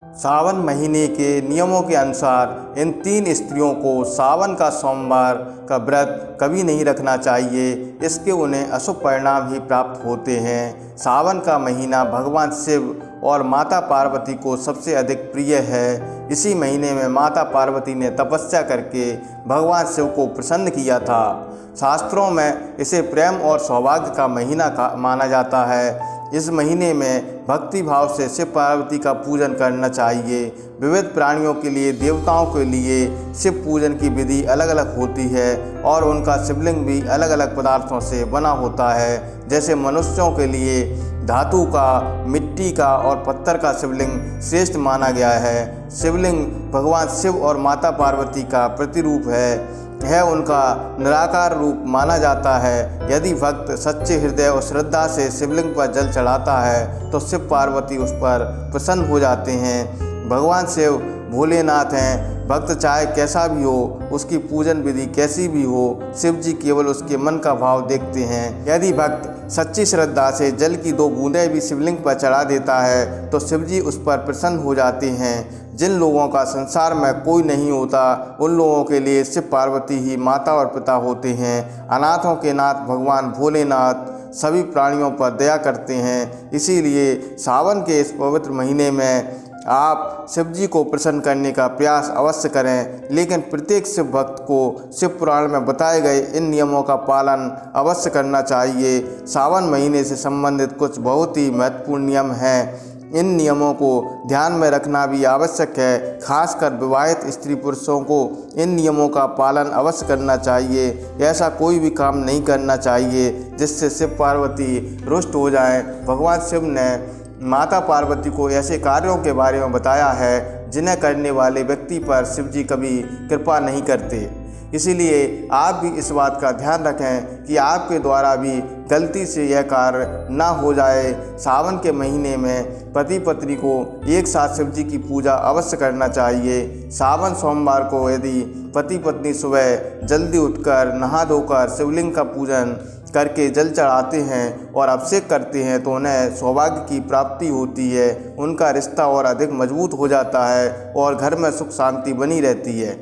सावन महीने के नियमों के अनुसार इन 3 स्त्रियों को सावन का सोमवार का व्रत कभी नहीं रखना चाहिए। इसके उन्हें अशुभ परिणाम ही प्राप्त होते हैं। सावन का महीना भगवान शिव और माता पार्वती को सबसे अधिक प्रिय है। इसी महीने में माता पार्वती ने तपस्या करके भगवान शिव को प्रसन्न किया था। शास्त्रों में इसे प्रेम और सौभाग्य का महीना माना जाता है। इस महीने में भक्ति भाव से शिव पार्वती का पूजन करना चाहिए। विविध प्राणियों के लिए, देवताओं के लिए शिव पूजन की विधि अलग अलग होती है और उनका शिवलिंग भी अलग अलग पदार्थों से बना होता है। जैसे मनुष्यों के लिए धातु का, मिट्टी का और पत्थर का शिवलिंग श्रेष्ठ माना गया है। शिवलिंग भगवान शिव और माता पार्वती का प्रतिरूप है। यह उनका निराकार रूप माना जाता है। यदि भक्त सच्चे हृदय और श्रद्धा से शिवलिंग पर जल चढ़ाता है तो शिव पार्वती उस पर प्रसन्न हो जाते हैं। भगवान शिव भोलेनाथ हैं। भक्त चाहे कैसा भी हो, उसकी पूजन विधि कैसी भी हो, शिव जी केवल उसके मन का भाव देखते हैं। यदि भक्त सच्ची श्रद्धा से जल की 2 बूंदें भी शिवलिंग पर चढ़ा देता है तो शिव जी उस पर प्रसन्न हो जाते हैं। जिन लोगों का संसार में कोई नहीं होता, उन लोगों के लिए शिव पार्वती ही माता और पिता होते हैं। अनाथों के नाथ भगवान भोलेनाथ सभी प्राणियों पर दया करते हैं। इसीलिए सावन के इस पवित्र महीने में आप शिव जी को प्रसन्न करने का प्रयास अवश्य करें। लेकिन प्रत्येक शिव भक्त को शिव पुराण में बताए गए इन नियमों का पालन अवश्य करना चाहिए। सावन महीने से संबंधित कुछ बहुत ही महत्वपूर्ण नियम हैं। इन नियमों को ध्यान में रखना भी आवश्यक है। खासकर विवाहित स्त्री पुरुषों को इन नियमों का पालन अवश्य करना चाहिए। ऐसा कोई भी काम नहीं करना चाहिए जिससे शिव पार्वती रुष्ट हो जाएं। भगवान शिव ने माता पार्वती को ऐसे कार्यों के बारे में बताया है जिन्हें करने वाले व्यक्ति पर शिव जी कभी कृपा नहीं करते। इसीलिए आप भी इस बात का ध्यान रखें कि आपके द्वारा भी गलती से यह कार्य ना हो जाए। सावन के महीने में पति पत्नी को एक साथ शिव जी की पूजा अवश्य करना चाहिए। सावन सोमवार को यदि पति पत्नी सुबह जल्दी उठकर नहा धोकर शिवलिंग का पूजन करके जल चढ़ाते हैं और अभिषेक करते हैं तो उन्हें सौभाग्य की प्राप्ति होती है। उनका रिश्ता और अधिक मजबूत हो जाता है और घर में सुख शांति बनी रहती है।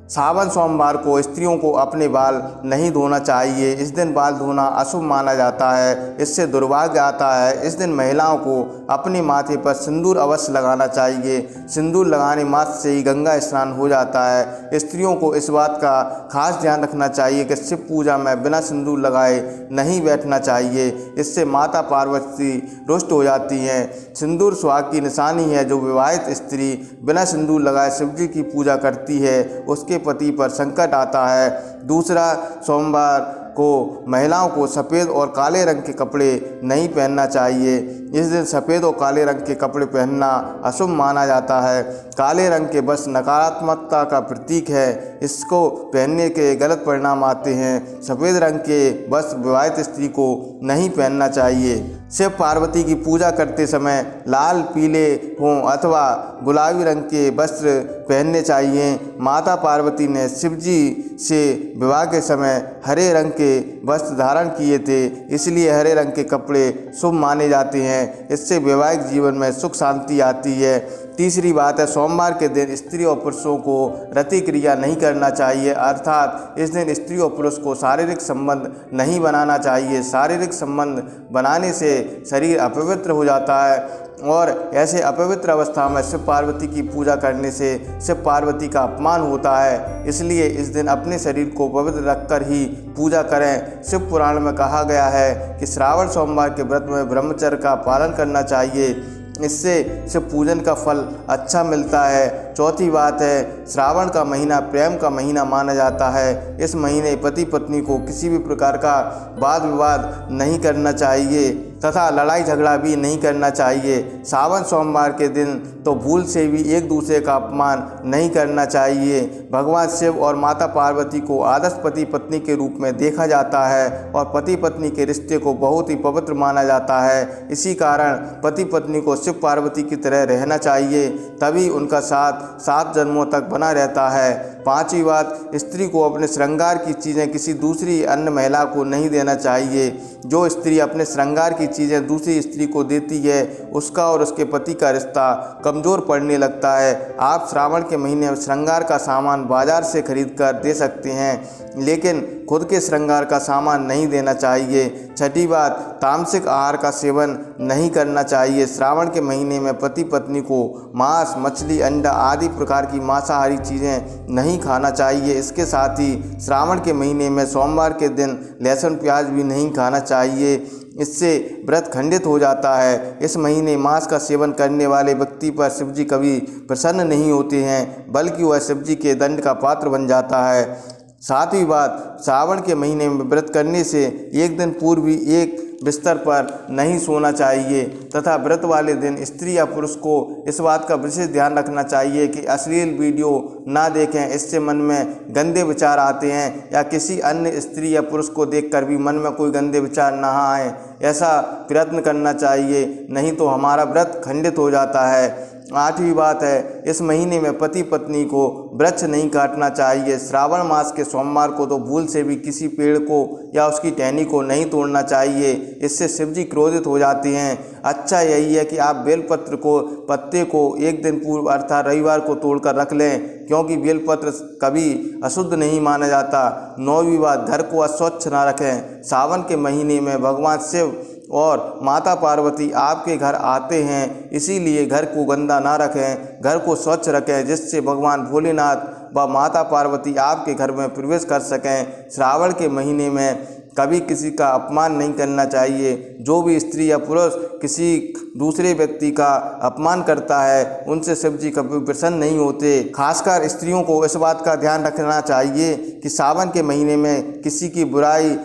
सावन सोमवार को स्त्रियों को अपने बाल नहीं धोना चाहिए। इस दिन बाल धोना अशुभ माना जाता है। इससे दुर्भाग्य आता है। इस दिन महिलाओं को अपने माथे पर सिंदूर अवश्य लगाना चाहिए। सिंदूर लगाने मात्र से ही गंगा स्नान हो जाता है। स्त्रियों को इस बात का खास ध्यान रखना चाहिए कि शिव पूजा में बिना सिंदूर लगाए नहीं बैठना चाहिए। इससे माता पार्वती रुष्ट हो जाती हैं। सिंदूर सुहाग की निशानी है। जो विवाहित स्त्री बिना सिंदूर लगाए शिव जी की पूजा करती है उसके पति पर संकट आता है। दूसरा, सोमवार को महिलाओं को सफ़ेद और काले रंग के कपड़े नहीं पहनना चाहिए। इस दिन सफ़ेद और काले रंग के कपड़े पहनना अशुभ माना जाता है। काले रंग के वस्त्र नकारात्मकता का प्रतीक है। इसको पहनने के गलत परिणाम आते हैं। सफ़ेद रंग के वस्त्र विवाहित स्त्री को नहीं पहनना चाहिए। शिव पार्वती की पूजा करते समय लाल, पीले हों अथवा गुलाबी रंग के वस्त्र पहनने चाहिए। माता पार्वती ने शिव जी से विवाह के समय हरे रंग के वस्त्र धारण किए थे। इसलिए हरे रंग के कपड़े शुभ माने जाते हैं। इससे वैवाहिक जीवन में सुख शांति आती है। तीसरी बात है, सोमवार के दिन स्त्री और पुरुषों को रति क्रिया नहीं करना चाहिए। अर्थात इस दिन स्त्री और पुरुष को शारीरिक संबंध नहीं बनाना चाहिए। शारीरिक संबंध बनाने से शरीर अपवित्र हो जाता है और ऐसे अपवित्र अवस्था में शिव पार्वती की पूजा करने से शिव पार्वती का अपमान होता है। इसलिए इस दिन अपने शरीर को पवित्र रखकर ही पूजा करें। शिव पुराण में कहा गया है कि श्रावण सोमवार के व्रत में ब्रह्मचर्य का पालन करना चाहिए। इससे शिव पूजन का फल अच्छा मिलता है। चौथी बात है, श्रावण का महीना प्रेम का महीना माना जाता है। इस महीने पति पत्नी को किसी भी प्रकार का वाद विवाद नहीं करना चाहिए तथा लड़ाई झगड़ा भी नहीं करना चाहिए। सावन सोमवार के दिन तो भूल से भी एक दूसरे का अपमान नहीं करना चाहिए। भगवान शिव और माता पार्वती को आदर्श पति पत्नी के रूप में देखा जाता है और पति पत्नी के रिश्ते को बहुत ही पवित्र माना जाता है। इसी कारण पति पत्नी को शिव पार्वती की तरह रहना चाहिए, तभी उनका साथ 7 जन्मों तक बना रहता है। पांचवी बात, स्त्री को अपने श्रृंगार की चीज़ें किसी दूसरी अन्य महिला को नहीं देना चाहिए। जो स्त्री अपने श्रृंगार की चीज़ें दूसरी स्त्री को देती है, उसका और उसके पति का रिश्ता कमज़ोर पड़ने लगता है। आप श्रावण के महीने में श्रृंगार का सामान बाजार से खरीद कर दे सकते हैं, लेकिन खुद के श्रृंगार का सामान नहीं देना चाहिए। छठी बात, तामसिक आहार का सेवन नहीं करना चाहिए। श्रावण के महीने में पति पत्नी को मांस, मछली, अंडा आदि प्रकार की मांसाहारी चीज़ें नहीं खाना चाहिए। इसके साथ ही श्रावण के महीने में सोमवार के दिन लहसुन प्याज भी नहीं खाना चाहिए, इससे व्रत खंडित हो जाता है। इस महीने मांस का सेवन करने वाले व्यक्ति पर शिवजी कभी प्रसन्न नहीं होते हैं, बल्कि वह शिवजी के दंड का पात्र बन जाता है। सातवीं बात, श्रावण के महीने में व्रत करने से एक दिन पूर्व भी एक बिस्तर पर नहीं सोना चाहिए तथा व्रत वाले दिन स्त्री या पुरुष को इस बात का विशेष ध्यान रखना चाहिए कि अश्लील वीडियो ना देखें। इससे मन में गंदे विचार आते हैं, या किसी अन्य स्त्री या पुरुष को देखकर भी मन में कोई गंदे विचार ना आए, ऐसा प्रयत्न करना चाहिए, नहीं तो हमारा व्रत खंडित हो जाता है। आठवीं बात है, इस महीने में पति पत्नी को वृक्ष नहीं काटना चाहिए। श्रावण मास के सोमवार को तो भूल से भी किसी पेड़ को या उसकी टहनी को नहीं तोड़ना चाहिए, इससे शिवजी क्रोधित हो जाते हैं। अच्छा यही है कि आप बेलपत्र को पत्ते को एक दिन पूर्व अर्थात रविवार को तोड़कर रख लें, क्योंकि बेलपत्र कभी अशुद्ध नहीं माना जाता। नौवीं बात, घर को अस्वच्छ ना रखें। सावन के महीने में भगवान शिव और माता पार्वती आपके घर आते हैं, इसीलिए घर को गंदा ना रखें, घर को स्वच्छ रखें, जिससे भगवान भोलेनाथ व माता पार्वती आपके घर में प्रवेश कर सकें। श्रावण के महीने में कभी किसी का अपमान नहीं करना चाहिए। जो भी स्त्री या पुरुष किसी दूसरे व्यक्ति का अपमान करता है, उनसे शिवजी कभी प्रसन्न नहीं होते। खासकर स्त्रियों को इस बात का ध्यान रखना चाहिए कि सावन के महीने में किसी की बुराई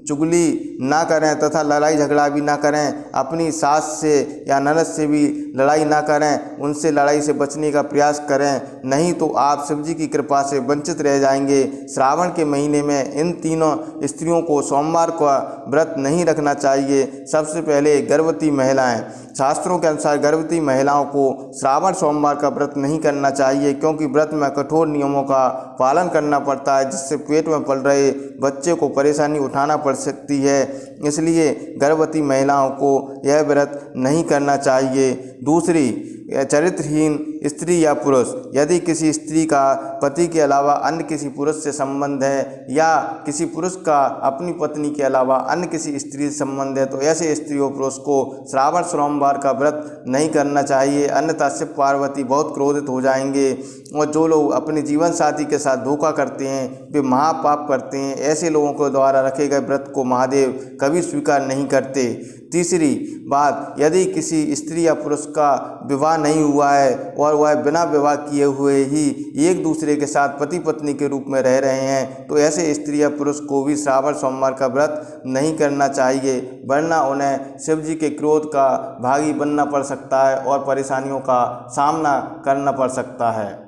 चुगली ना करें तथा लड़ाई झगड़ा भी ना करें। अपनी सास से या ननद से भी लड़ाई ना करें, उनसे लड़ाई से बचने का प्रयास करें, नहीं तो आप शिवजी की कृपा से वंचित रह जाएंगे। श्रावण के महीने में इन तीनों स्त्रियों को सोमवार का व्रत नहीं रखना चाहिए। सबसे पहले गर्भवती महिलाएं। शास्त्रों के अनुसार गर्भवती महिलाओं को श्रावण सोमवार का व्रत नहीं करना चाहिए, क्योंकि व्रत में कठोर नियमों का पालन करना पड़ता है, जिससे पेट में पल रहे बच्चे को परेशानी उठाना पड़ सकती है। इसलिए गर्भवती महिलाओं को यह व्रत नहीं करना चाहिए। दूसरी, चरित्रहीन स्त्री या पुरुष। यदि किसी स्त्री का पति के अलावा अन्य किसी पुरुष से संबंध है, या किसी पुरुष का अपनी पत्नी के अलावा अन्य किसी स्त्री से संबंध है, तो ऐसे स्त्री और पुरुष को श्रावण सोमवार का व्रत नहीं करना चाहिए, अन्यथा शिव पार्वती बहुत क्रोधित हो जाएंगे। और जो लोग अपने जीवन साथी के साथ धोखा करते हैं, वे महापाप करते हैं। ऐसे लोगों के द्वारा रखे गए व्रत को महादेव कभी स्वीकार नहीं करते। तीसरी बात, यदि किसी स्त्री या पुरुष का विवाह नहीं हुआ है और वह बिना विवाह किए हुए ही एक दूसरे के साथ पति पत्नी के रूप में रह रहे हैं, तो ऐसे स्त्री या पुरुष को भी श्रावण सोमवार का व्रत नहीं करना चाहिए, वरना उन्हें शिवजी के क्रोध का भागी बनना पड़ सकता है और परेशानियों का सामना करना पड़ सकता है।